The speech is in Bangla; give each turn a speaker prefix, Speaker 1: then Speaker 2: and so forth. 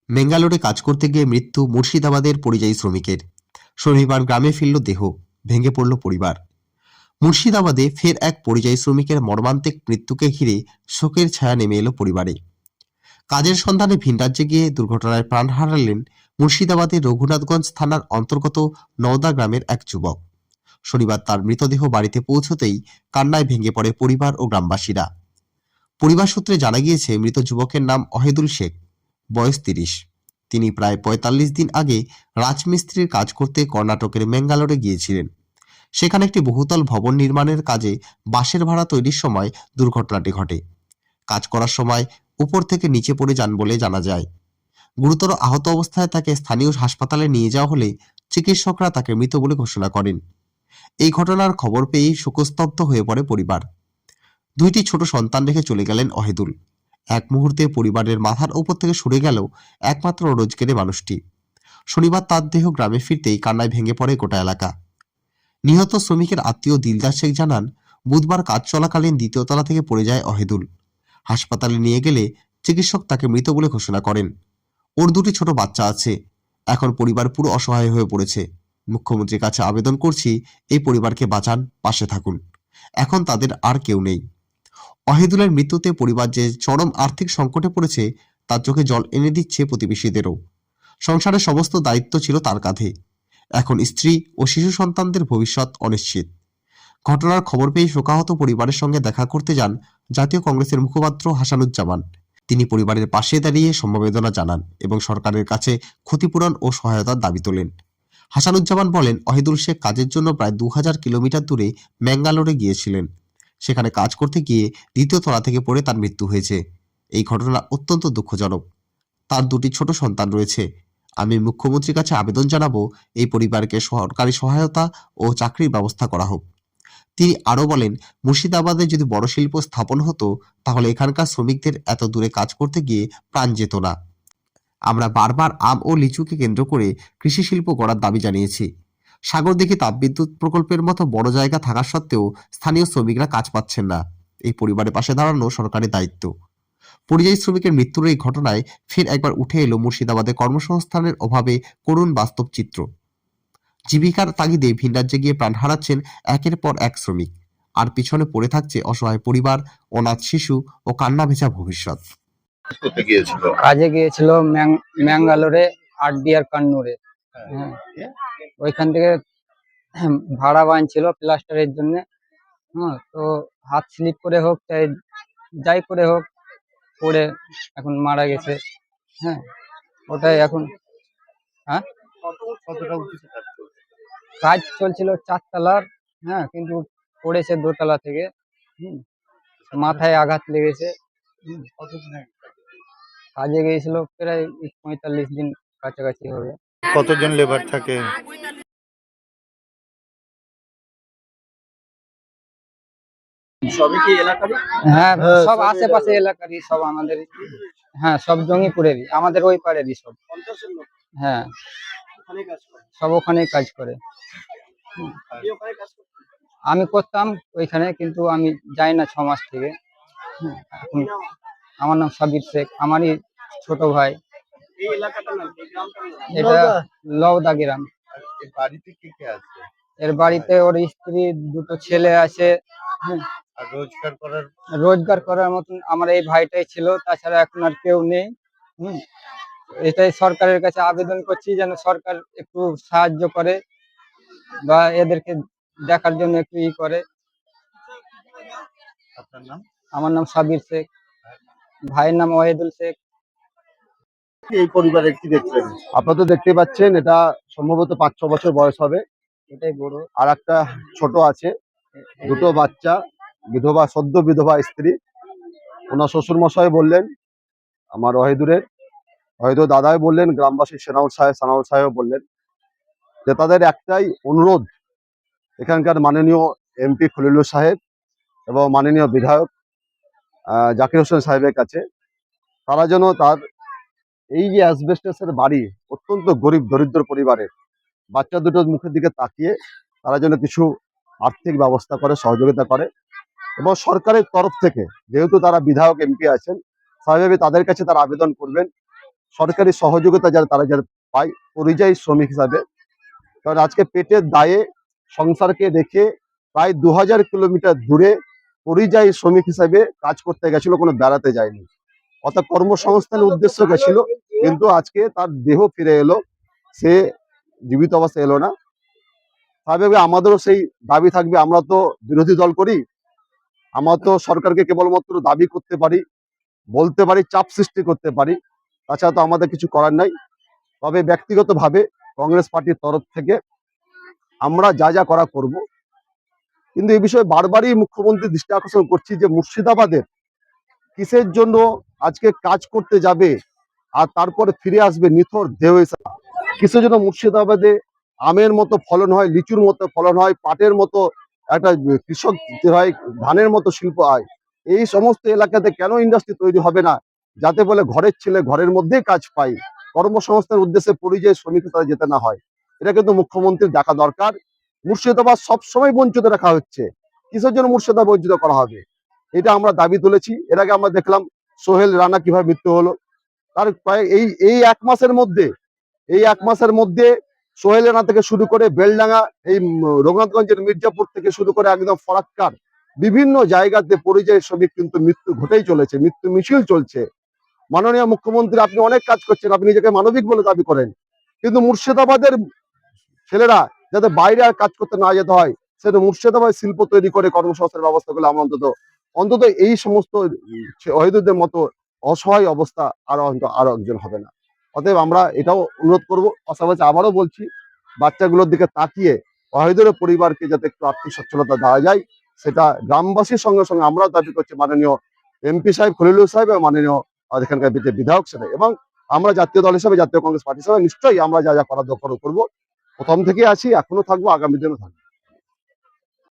Speaker 1: বেঙ্গালোরে কাজ করতে গিয়ে মৃত্যু মুর্শিদাবাদের পরিযায়ী শ্রমিকের। শনিবার গ্রামে ফিরল দেহ, ভেঙে পড়ল পরিবার। মুর্শিদাবাদে ফের এক পরিযায়ী শ্রমিকের মর্মান্তিক মৃত্যুকে ঘিরে শোকের ছায়া নেমে এলো পরিবারে। কাজের সন্ধানে ভিন রাজ্যে গিয়ে দুর্ঘটনায় প্রাণ হারালেন মুর্শিদাবাদের রঘুনাথগঞ্জ থানার অন্তর্গত নওদা গ্রামের এক যুবক। শনিবার তার মৃতদেহ বাড়িতে পৌঁছতেই কান্নায় ভেঙে পড়ে পরিবার ও গ্রামবাসীরা। পরিবার সূত্রে জানা গিয়েছে, মৃত যুবকের নাম অহেদুল শেখ, বয়স ৩০। তিনি প্রায় ৪৫ দিন আগে রাজমিস্ত্রির কাজ করতে কর্ণাটকের ম্যাঙ্গালোরে গিয়েছিলেন। সেখানে একটি বহুতল ভবন নির্মাণের কাজে বাঁশের ভাড়া তৈরির সময় দুর্ঘটনাটি ঘটে। কাজ করার সময় উপর থেকে নিচে পড়ে যান বলে জানা যায়। গুরুতর আহত অবস্থায় তাকে স্থানীয় হাসপাতালে নিয়ে যাওয়া হলে চিকিৎসকরা তাকে মৃত বলে ঘোষণা করেন। এই ঘটনার খবর পেয়েই শোকস্তব্ধ হয়ে পড়ে পরিবার। দুইটি ছোট সন্তান রেখে চলে গেলেন অহেদুল। এক মুহূর্তে পরিবারের মাথার উপর থেকে সরে গেল একমাত্র রোজগারের মানুষটি। শনিবার তার দেহ গ্রামে ফিরতেই কান্নায় ভেঙে পড়ে গোটা এলাকা। নিহত শ্রমিকের আত্মীয় দিলদার শেখ জানান, বুধবার কাজ চলাকালীন দ্বিতীয় তলা থেকে পড়ে যায় অহেদুল। হাসপাতালে নিয়ে গেলে চিকিৎসক তাকে মৃত বলে ঘোষণা করেন। ওর দুটি ছোট বাচ্চা আছে। এখন পরিবার পুরো অসহায় হয়ে পড়েছে। মুখ্যমন্ত্রীর কাছে আবেদন করছি, এই পরিবারকে বাঁচান, পাশে থাকুন। এখন তাদের আর কেউ নেই। অহিদুলের মৃত্যুতে পরিবার যে চরম আর্থিক সংকটে পড়েছে, তার চোখে জল এনে দিচ্ছে প্রতিবেশীদেরও। সংসারের সমস্ত দায়িত্ব ছিল তার কাঁধে। এখন স্ত্রী ও শিশু সন্তানদের ভবিষ্যৎ অনিশ্চিত। ঘটনার খবর পেয়ে শোকাহত পরিবারের সঙ্গে দেখা করতে যান জাতীয় কংগ্রেসের মুখপাত্র হাসানুজ্জামান। তিনি পরিবারের পাশে দাঁড়িয়ে সমবেদনা জানান এবং সরকারের কাছে ক্ষতিপূরণ ও সহায়তার দাবি তোলেন। হাসানুজ্জামান বলেন, অহিদুল শেখ কাজের জন্য প্রায় ২০০০ কিলোমিটার দূরে ম্যাঙ্গালোরে গিয়েছিলেন। সেখানে কাজ করতে গিয়ে দ্বিতীয় তলা থেকে পড়ে তার মৃত্যু হয়েছে। এই ঘটনা অত্যন্ত দুঃখজনক। তার দুটি ছোট সন্তান রয়েছে। আমি মুখ্যমন্ত্রীর কাছে আবেদন জানাবো, এই পরিবারকে সরকারি সহায়তা ও চাকরির ব্যবস্থা করা হোক। তিনি আরও বলেন, মুর্শিদাবাদে যদি বড় শিল্প স্থাপন হতো, তাহলে এখানকার শ্রমিকদের এত দূরে কাজ করতে গিয়ে প্রাণ যেত না। আমরা বারবার আম ও লিচুকে কেন্দ্র করে কৃষি শিল্প গড়ার দাবি জানিয়েছি। সাগরদিঘি তাপবিদ্যুৎ প্রকল্পের মতো বড় জায়গা থাকা সত্ত্বেও স্থানীয় শ্রমিকরা কাজ পাচ্ছেন না। এই পরিবারের পাশে দাঁড়ানো সরকারের দায়িত্ব। পরিযায়ী শ্রমিকের মৃত্যুর এই ঘটনায় ফের একবার উঠে এলো মুর্শিদাবাদে কর্মসংস্থানের অভাবে করুণ বাস্তব চিত্র। জীবিকার তাগিদে ভিন রাজ্যে গিয়ে প্রাণ হারাচ্ছেন একের পর এক শ্রমিক, আর পিছনে পড়ে থাকছে অসহায় পরিবার, অনাথ শিশু ও কান্না ভেজা ভবিষ্যৎ।
Speaker 2: কাজে গিয়েছিল ম্যাঙ্গালোরে, আরডিআর কান্নুরে। হ্যাঁ, ওইখান থেকে ভাড়া বানছিল প্লাস্টারের জন্য। হ্যাঁ, তো হাত স্লিপ করে হোক চাই যাই করে হোক পড়ে এখন মারা গেছে। হ্যাঁ, ওটাই এখন। হ্যাঁ, কাজ চলছিল ৪ তলার। হ্যাঁ, কিন্তু পড়েছে ২ তলা থেকে। মাথায় আঘাত লেগেছে। কাজে গিয়েছিল প্রায় ৪৫ দিন কাছাকাছি হবে।
Speaker 3: কতজন লেবার থাকে?
Speaker 4: সবই কি এলাকারই?
Speaker 2: হ্যাঁ, সব আশেপাশে এলাকারই, সব আমাদের। হ্যাঁ, সব জঙ্গিপুরেরই, আমাদের ওই পাড়েরই সব। হ্যাঁ, সব ওখানেই কাজ করে। আমি করতাম ওইখানে, কিন্তু আমি যাই না ৬ মাস থেকে। এখন আমার নাম সাবির শেখ, আমারই ছোট ভাই। এটা লওদা গ্রাম। এর বাড়িতে ওর স্ত্রী, ২টো ছেলে আছে। রোজগার করার মতন আমার এই ভাইটাই ছিল, তাছাড়া এখন আর কেউ নেই। এটাই সরকারের কাছে আবেদন করছি, যেন সরকার একটু সাহায্য করে বা এদেরকে দেখার জন্য একটু করে।
Speaker 3: আপনার নাম?
Speaker 2: আমার নাম সাবির শেখ, ভাইয়ের নাম ওয়াহিদুল শেখ।
Speaker 4: এই পরিবারে কি দেখছেন? আপনারা তো দেখতে পাচ্ছেন, এটা সম্ভবত ৫-৬ বছর বয়স হবে।
Speaker 2: এটাই বড়।
Speaker 4: আর একটা ছোট আছে, ২টো বাচ্চা, বিধবা, সদ্য বিধবা স্ত্রী। ওনার শ্বশুর মশাই বললেন, আমার ওয়াহিদুর দাদাই বললেন, গ্রামবাসী সানাউল সাহেব বললেন যে তাদের একটাই অনুরোধ এখানকার মাননীয় এমপি খলিলুর সাহেব এবং মাননীয় বিধায়ক জাকির হোসেন সাহেবের কাছে, তারা যেন তার এই যে অ্যাসবেস্টসের বাড়ি, অত্যন্ত গরিব দরিদ্র পরিবারের বাচ্চা দুটোর মুখের দিকে তাকিয়ে তারা যেন কিছু আর্থিক ব্যবস্থা করে, সহযোগিতা করে। এবং সরকারের তরফ থেকে, যেহেতু তারা বিধায়ক এমপি আছেন, স্বাভাবিক তাদের কাছে তারা আবেদন করবেন সরকারি সহযোগিতা তারা যারা পায় পরিযায়ী শ্রমিক হিসাবে। কারণ আজকে পেটের দায়ে সংসারকে রেখে প্রায় 2000 কিলোমিটার দূরে পরিযায়ী শ্রমিক হিসাবে কাজ করতে গেছিল, কোনো বেড়াতে যায়নি, অর্থাৎ কর্মসংস্থানের উদ্দেশ্য গেছিল। কিন্তু আজকে তার দেহ ফিরে এলো, সে জীবিত অবস্থায় এলো না। স্বাভাবিক আমাদেরও সেই দাবি থাকবে। আমরা তো বিরোধী দল করি, আমরা তো সরকারকে কেবলমাত্র দাবি করতে পারি, বলতে পারি, চাপ সৃষ্টি করতে পারি, তাছাড়া তো আমাদের কিছু করার নাই। তবে ব্যক্তিগতভাবে কংগ্রেস পার্টির তরফ থেকে আমরা যা যা করা করব। কিন্তু এই বিষয়ে বারবারই মুখ্যমন্ত্রী দৃষ্টি আকর্ষণ করছি যে মুর্শিদাবাদের কিসের জন্য আজকে কাজ করতে যাবে আর তারপরে ফিরে আসবে নিথর দেহ হিসাবে। কিসের জন্য মুর্শিদাবাদে আমের মতো ফলন হয়, লিচুর মতো ফলন হয়, পাটের মতো একটা কৃষক যে হয়, ধানের মতো শিল্প হয়, এই সমস্ত এলাকাতে কেন ইন্ডাস্ট্রি তৈরি হবে না, যাতে বলে ঘরের ছেলে ঘরের মধ্যেই কাজ পায়, কর্মসংস্থানের উদ্দেশ্যে পরিযায়ী শ্রমিক হিসেবে যেতে না হয়। এটা কিন্তু মুখ্যমন্ত্রীর দেখা দরকার। মুর্শিদাবাদ সবসময় বঞ্চিত রাখা হচ্ছে, কিসের জন্য মুর্শিদাবাদ বঞ্চিত করা হবে, এটা আমরা দাবি তুলেছি। এর আগে আমরা দেখলাম সোহেল রানা কিভাবে মৃত্যু হলো। তার প্রায় এই এক মাসের মধ্যে সোহেল রানা থেকে শুরু করে বেলডাঙ্গা, এই রঘুনাথগঞ্জের মির্জাপুর থেকে শুরু করে একদম ফরাক্কার বিভিন্ন জায়গাতে পরিযায়ী শ্রমিক কিন্তু মৃত্যু ঘটেই চলেছে, মৃত্যু মিছিল চলছে। মাননীয় মুখ্যমন্ত্রী, আপনি অনেক কাজ করছেন, আপনি নিজেকে মানবিক বলে দাবি করেন, কিন্তু মুর্শিদাবাদের ছেলেরা যাতে বাইরে আর কাজ করতে না যেতে হয়, সেটা মুর্শিদাবাদ শিল্প তৈরি করে কর্মসংস্থানের ব্যবস্থা করলে আমরা অন্তত এই সমস্ত অহিদুদের মতো অসহায় অবস্থা আরো একজন হবে না। অতএব আমরা এটাও অনুরোধ করব, পাশাপাশি আবারও বলছি, বাচ্চাগুলোর দিকে তাকিয়ে অহিদুরের পরিবারকে যাতে একটু আর্থিক সচ্ছলতা দেওয়া যায়, সেটা গ্রামবাসীর সঙ্গে সঙ্গে আমরাও দাবি করছি মাননীয় এমপি সাহেব খলিলুর সাহেব এবং মাননীয় এখানকার বিধায়ক সাহেব, এবং আমরা জাতীয় দল হিসাবে, জাতীয় কংগ্রেস পার্টি হিসাবে নিশ্চয়ই আমরা যা যা করার দরকার করবো। প্রথম থেকে আছি, এখনো থাকবো, আগামী দিনও থাকবো।